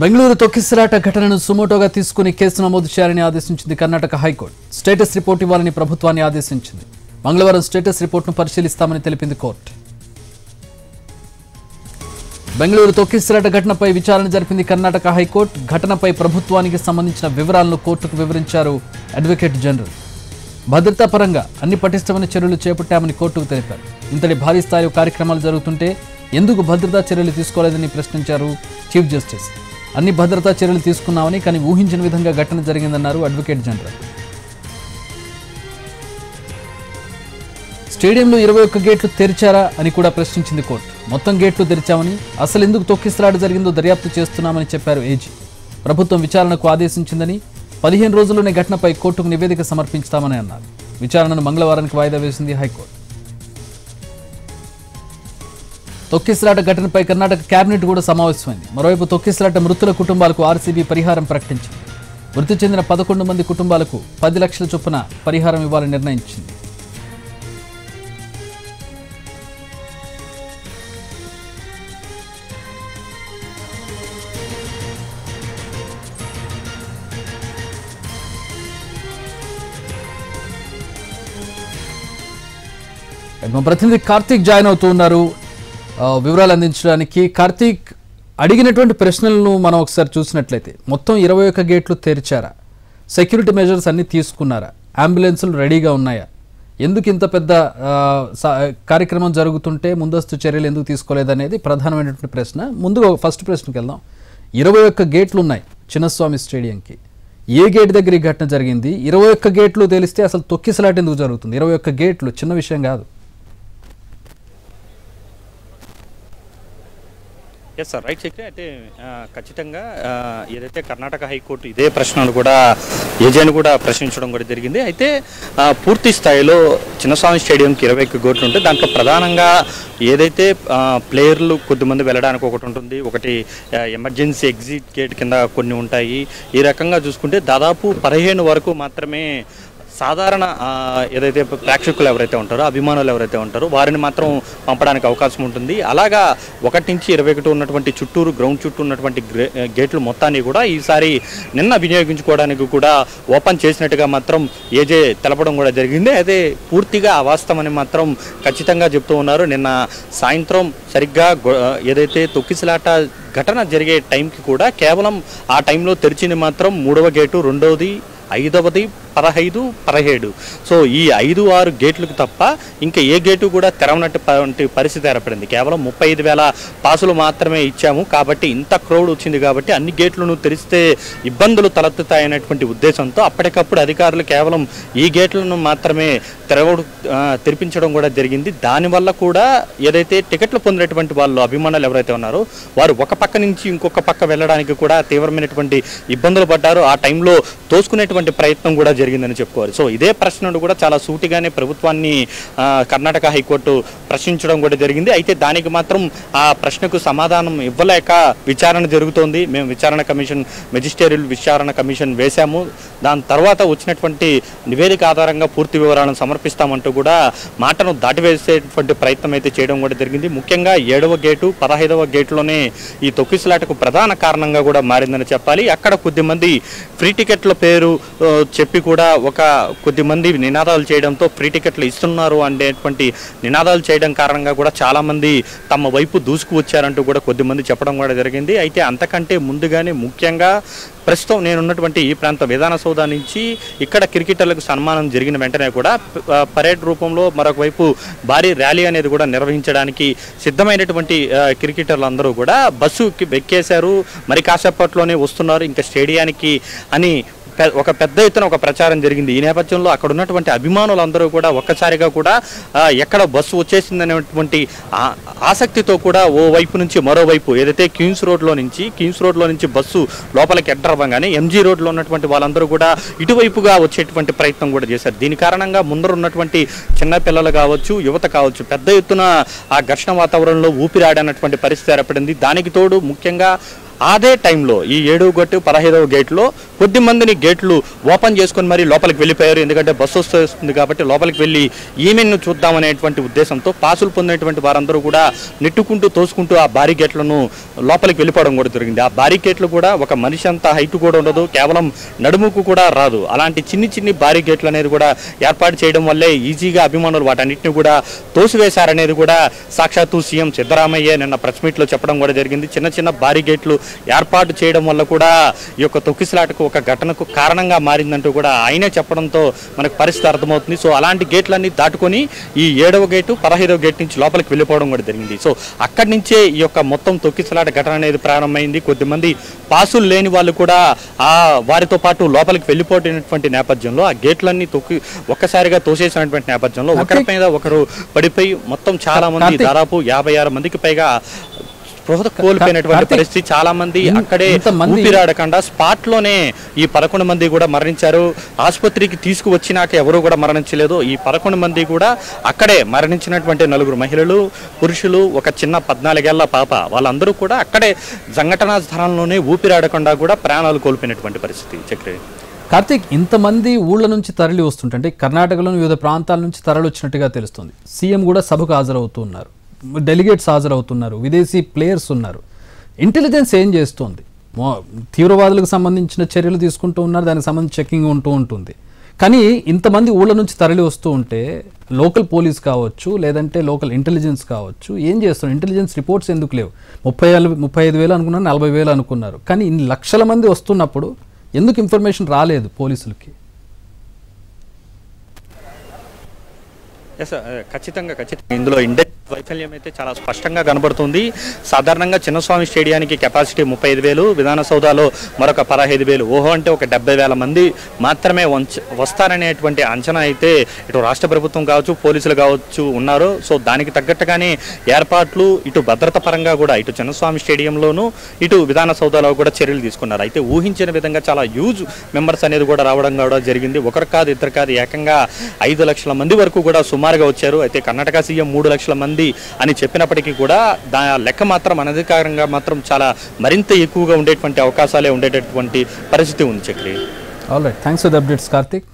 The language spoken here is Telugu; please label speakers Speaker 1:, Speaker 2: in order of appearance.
Speaker 1: బెంగళూరు తొక్కిసలాట ఘటనను సుమోటోగా తీసుకుని కేసు నమోదు చేయాలని ఆదేశించింది కర్ణాటక హైకోర్టు. స్టేటస్ రిపోర్ట్ ఇవ్వాలని ప్రభుత్వాన్ని ఆదేశించింది. మంగళవారం స్టేటస్ రిపోర్టును పరిశీలిస్తామని తెలిపింది కోర్టు. బెంగళూరు తొక్కిసలాట ఘటనపై విచారణ జరిపింది కర్ణాటక హైకోర్టు. ఘటనపై ప్రభుత్వానికి సంబంధించిన వివరాలను కోర్టుకు వివరించారు అడ్వకేట్ జనరల్. భద్రతా పరంగా అన్ని పటిష్టమైన చర్యలు చేపట్టామని కోర్టుకు తెలిపారు. ఇంతటి భారీ స్థాయిలో కార్యక్రమాలు జరుగుతుంటే ఎందుకు భద్రతా చర్యలు తీసుకోలేదని ప్రశ్నించారు చీఫ్ జస్టిస్. అన్ని భద్రతా చర్యలు తీసుకున్నామని, కానీ ఊహించిన విధంగా ఘటన జరిగిందన్నారు అడ్వకేట్ జనరల్. స్టేడియంలో 21 గేట్లు తెరిచారా అని కూడా ప్రశ్నించింది కోర్టు. మొత్తం గేట్లు తెరిచామని, అసలు ఎందుకు తొక్కిసలాట జరిగిందో దర్యాప్తు చేస్తున్నామని చెప్పారు ఏజీ. ప్రభుత్వం విచారణకు ఆదేశించిందని, 15 రోజుల్లోనే ఘటనపై కోర్టుకు నివేదిక సమర్పించుతామని అన్నారు. విచారణను మంగళవారానికి వాయిదా వేసింది హైకోర్టు. తొక్కిసలాట ఘటనపై కర్ణాటక కేబినెట్ కూడా సమావేశమైంది. మరోవైపు తొక్కిసలాట మృతుల కుటుంబాలకు ఆర్సీబీ పరిహారం ప్రకటించింది. మృతి చెందిన 11 మంది కుటుంబాలకు 10 లక్షల చొప్పున పరిహారం ఇవ్వాలని నిర్ణయించింది. మా ప్రతినిధి కార్తీక్ జాయిన్ అవుతూ ఉన్నారు వివరాలు అందించడానికి. కార్తీక్, అడిగినటువంటి ప్రశ్నలను మనం ఒకసారి చూసినట్లయితే మొత్తం 21 గేట్లు తెరిచారా? సెక్యూరిటీ మెజర్స్ అన్ని తీసుకున్నారా? అంబులెన్సులు రెడీగా ఉన్నాయా? ఎందుకు ఇంత పెద్ద కార్యక్రమం జరుగుతుంటే ముందస్తు చర్యలు ఎందుకు తీసుకోలేదనేది ప్రధానమైనటువంటి ప్రశ్న. ముందుగా ఫస్ట్ ప్రశ్నకి వెళ్దాం. 21 గేట్లు ఉన్నాయి చిన్నస్వామి స్టేడియంకి. ఏ గేట్ దగ్గర ఈ ఘటన జరిగింది? 21 గేట్లు తెలిస్తే అసలు తొక్కిసలాట ఎందుకు జరుగుతుంది? 21 గేట్లు చిన్న విషయం కాదు.
Speaker 2: Yes sir, right Chakri. అయితే ఖచ్చితంగా ఏదైతే కర్ణాటక హైకోర్టు ఇదే ప్రశ్నలు కూడా ఏజీని కూడా ప్రశ్నించడం కూడా జరిగింది. అయితే పూర్తి స్థాయిలో చిన్నస్వామి స్టేడియంకి 21 గేట్లు ఉంటే దాంట్లో ప్రధానంగా ఏదైతే ప్లేయర్లు కొద్దిమంది వెళ్ళడానికి ఒకటి ఉంటుంది, ఒకటి ఎమర్జెన్సీ ఎగ్జిట్ గేట్ కింద కొన్ని ఉంటాయి. ఈ రకంగా చూసుకుంటే దాదాపు 15 వరకు మాత్రమే సాధారణ ఏదైతే ప్రేక్షకులు ఎవరైతే ఉంటారో, అభిమానులు ఎవరైతే ఉంటారో వారిని మాత్రం పంపడానికి అవకాశం ఉంటుంది. అలాగా 1 నుంచి 21 ఉన్నటువంటి చుట్టూరు గ్రౌండ్ చుట్టూ ఉన్నటువంటి గేట్లు మొత్తాన్ని కూడా ఈసారి నిన్న వినియోగించుకోవడానికి కూడా ఓపెన్ చేసినట్టుగా మాత్రం ఏజే తెలపడం కూడా జరిగింది. అయితే పూర్తిగా అవాస్తవమని మాత్రం ఖచ్చితంగా చెప్తూ ఉన్నారు. నిన్న సాయంత్రం సరిగ్గా ఏదైతే తొక్కిసలాట ఘటన జరిగే టైంకి కూడా కేవలం ఆ టైంలో తెరిచింది మాత్రం 3వ గేటు, 2వది, 5వది, 15, 17. సో ఈ 5-6 గేట్లకు తప్ప ఇంకా ఏ గేటు కూడా తెరవనట్టు పరిస్థితి ఏర్పడింది. కేవలం 35,000 పాసులు మాత్రమే ఇచ్చాము కాబట్టి ఇంత క్రౌడ్ వచ్చింది కాబట్టి అన్ని గేట్లను తెరిస్తే ఇబ్బందులు తలెత్తుతాయనేటువంటి ఉద్దేశంతో అప్పటికప్పుడు అధికారులు కేవలం ఈ గేట్లను మాత్రమే తెరిపించడం కూడా జరిగింది. దానివల్ల కూడా ఏదైతే టికెట్లు పొందినటువంటి వాళ్ళు అభిమానులు ఎవరైతే ఉన్నారో వారు ఒక పక్క నుంచి ఇంకొక పక్క వెళ్ళడానికి కూడా తీవ్రమైనటువంటి ఇబ్బందులు పడ్డారు. ఆ టైంలో తోసుకునేటువంటి ప్రయత్నం కూడా జరిగిందని చెప్పుకోవాలి. సో ఇదే ప్రశ్నను కూడా చాలా సూటిగానే ప్రభుత్వాన్ని కర్ణాటక హైకోర్టు ప్రశ్నించడం కూడా జరిగింది. అయితే దానికి మాత్రం ఆ ప్రశ్నకు సమాధానం ఇవ్వలేక విచారణ జరుగుతోంది. మేము మెజిస్టేరియల్ విచారణ కమిషన్ వేశాము. దాని తర్వాత వచ్చినటువంటి నివేదిక ఆధారంగా పూర్తి వివరాలను సమర్పిస్తామంటూ కూడా మాటను దాటివేసేటువంటి ప్రయత్నం అయితే చేయడం కూడా జరిగింది. ముఖ్యంగా 7వ గేటు, 15వ గేట్లోనే ఈ తొక్కిసలాటకు ప్రధాన కారణంగా కూడా మారిందని చెప్పాలి. అక్కడ కొద్దిమంది ఫ్రీ టికెట్ల పేరు చెప్పి కూడా కొద్దిమంది నినాదాలు చేయడంతో ఫ్రీ టికెట్లు ఇస్తున్నారు అనేటువంటి నినాదాలు చేయడం కారణంగా కూడా చాలామంది తమ వైపు దూసుకు వచ్చారంటూ కూడా కొద్దిమంది చెప్పడం కూడా జరిగింది. అయితే అంతకంటే ముందుగానే ముఖ్యంగా ప్రస్తుతం నేనున్నటువంటి ఈ ప్రాంత విధాన సౌధ నుంచి ఇక్కడ క్రికెటర్లకు సన్మానం జరిగిన వెంటనే కూడా పరేడ్ రూపంలో మరొక వైపు భారీ ర్యాలీ అనేది కూడా నిర్వహించడానికి సిద్ధమైనటువంటి క్రికెటర్లు అందరూ కూడా బస్సుకి ఎక్కేశారు. మరి కాసేపట్లోనే వస్తున్నారు ఇంకా స్టేడియానికి అని ఒక పెద్ద ఎత్తున ఒక ప్రచారం జరిగింది. ఈ నేపథ్యంలో అక్కడ ఉన్నటువంటి అభిమానులందరూ కూడా ఒక్కసారిగా కూడా ఎక్కడ బస్సు వచ్చేసిందనేటువంటి ఆసక్తితో కూడా ఓ వైపు నుంచి మరోవైపు ఏదైతే క్వీన్స్ రోడ్లో నుంచి బస్సు లోపలికి ఎంటర్ అవ్వగానే ఎంజీ రోడ్లో ఉన్నటువంటి వాళ్ళందరూ కూడా ఇటువైపుగా వచ్చేటువంటి ప్రయత్నం కూడా చేశారు. దీని కారణంగా ముందర ఉన్నటువంటి చిన్నపిల్లలు కావచ్చు, యువత కావచ్చు, పెద్ద ఎత్తున ఆ ఘర్షణ వాతావరణంలో ఊపిరాడనటువంటి పరిస్థితి ఏర్పడింది. దానికి తోడు ముఖ్యంగా అదే టైంలో ఈ 7వ గేటు 15వ గేట్లో కొద్ది మందిని గేట్లు ఓపెన్ చేసుకొని మరి లోపలికి వెళ్ళిపోయారు. ఎందుకంటే బస్సు వస్తుంది కాబట్టి లోపలికి వెళ్ళి ఈమెను చూద్దామనేటువంటి ఉద్దేశంతో పాసులు పొందినటువంటి వారందరూ కూడా నెట్టుకుంటూ తోసుకుంటూ ఆ భారీ గేట్లను లోపలికి వెళ్ళిపోవడం కూడా జరిగింది. ఆ భారీ గేట్లు కూడా ఒక మనిషి అంత హైట్ కూడా ఉండదు, కేవలం నడుముకు కూడా రాదు. అలాంటి చిన్ని భారీ గేట్లు అనేది కూడా ఏర్పాటు చేయడం వల్లే ఈజీగా అభిమానులు వాటన్నిటిని కూడా తోసివేశారనేది కూడా సాక్షాత్తు సీఎం సిద్ధరామయ్య నిన్న ప్రెస్ మీట్లో చెప్పడం కూడా జరిగింది. చిన్న భారీ గేట్లు ఏర్పాటు చేయడం వల్ల కూడా ఈ యొక్క తొక్కిసలాటకు ఒక ఘటనకు కారణంగా మారిందంటూ కూడా ఆయనే చెప్పడంతో మనకు పరిస్థితి అర్థమవుతుంది. సో అలాంటి గేట్లన్నీ దాటుకొని ఈ 7వ గేటు 15వ గేట్ నుంచి లోపలికి వెళ్ళిపోవడం కూడా జరిగింది. సో అక్కడి నుంచే ఈ యొక్క మొత్తం తొక్కిసలాట ఘటన అనేది ప్రారంభమైంది. కొద్దిమంది పాసులు లేని వాళ్ళు కూడా వారితో పాటు లోపలికి వెళ్ళిపోయినటువంటి నేపథ్యంలో ఆ గేట్లన్నీ ఒక్కసారిగా తోసేసినటువంటి నేపథ్యంలో ఒకరిపైన ఒకరు పడిపోయి మొత్తం చాలా మంది దాదాపు 56 మందికి పైగా స్పృహ కోల్పోయినటువంటి పరిస్థితి. చాలా మంది అక్కడే ఊపిరాడకుండా స్పాట్ లోనే ఈ 11 మంది కూడా మరణించారు. ఆసుపత్రికి తీసుకువచ్చినాక ఎవరు కూడా మరణించలేదు. ఈ 11 మంది కూడా అక్కడే మరణించినటువంటి 4 మహిళలు, పురుషులు, ఒక చిన్న 14 ఏళ్ల పాప, వాళ్ళందరూ కూడా అక్కడే సంఘటనా స్థలంలోనే ఊపిరాడకుండా కూడా ప్రాణాలు కోల్పోయినటువంటి పరిస్థితి. చక్రి
Speaker 1: కార్తీక్, ఇంతమంది ఊళ్ళ నుంచి తరలి వస్తుంటే, అంటే కర్ణాటకలోని వివిధ ప్రాంతాల నుంచి తరలి వచ్చినట్టుగా తెలుస్తుంది. సీఎం కూడా సభకు హాజరవుతున్నారు, డెలిగేట్స్ హాజరవుతున్నారు, విదేశీ ప్లేయర్స్ ఉన్నారు. ఇంటెలిజెన్స్ ఏం చేస్తుంది? తీవ్రవాదులకు సంబంధించిన చర్యలు తీసుకుంటూ ఉన్నారు, దానికి సంబంధించి చెకింగ్ ఉంటూ ఉంటుంది. కానీ ఇంతమంది ఊళ్ళ నుంచి తరలి వస్తూ ఉంటే లోకల్ పోలీస్ కావచ్చు, లేదంటే లోకల్ ఇంటెలిజెన్స్ కావచ్చు, ఏం చేస్తున్నారు? ఇంటెలిజెన్స్ రిపోర్ట్స్ ఎందుకు లేవు? 35,000 అనుకున్నారు, 40,000 అనుకున్నారు. కానీ ఇన్ని లక్షల మంది వస్తున్నప్పుడు ఎందుకు ఇన్ఫర్మేషన్ రాలేదు పోలీసులకి?
Speaker 2: ఖచ్చితంగా ఇందులో ఇండెక్స్ వైఫల్యం అయితే చాలా స్పష్టంగా కనబడుతుంది. సాధారణంగా చిన్నస్వామి స్టేడియానికి కెపాసిటీ 35,000, విధాన సౌదాలో మరొక 15,000, ఓహో అంటే ఒక 70,000 మంది మాత్రమే వస్తారనేటువంటి అంచనా అయితే ఇటు రాష్ట్ర ప్రభుత్వం కావచ్చు, పోలీసులు కావచ్చు ఉన్నారు. సో దానికి తగ్గట్టుగానే ఏర్పాట్లు ఇటు భద్రత పరంగా కూడా ఇటు చిన్నస్వామి స్టేడియంలోనూ ఇటు విధాన సౌదాలో కూడా చర్యలు తీసుకున్నారు. అయితే ఊహించిన విధంగా చాలా హ్యూజ్ మెంబర్స్ అనేది కూడా రావడం కూడా జరిగింది. ఒకరు కాదు, ఇద్దరు కాదు, ఏకంగా 5 లక్షల మంది వరకు కూడా సుమారుగా వచ్చారు. అయితే కర్ణాటక సీఎం 3 లక్షల మంది అని చెప్పినప్పటికీ కూడా లెక్క మాత్రం అనధికారంగా మాత్రం చాలా మరింత ఎక్కువగా ఉండేటువంటి అవకాశాలే ఉండేటటువంటి పరిస్థితి ఉంది. Chakri
Speaker 1: all right, thanks for the updates Karthik.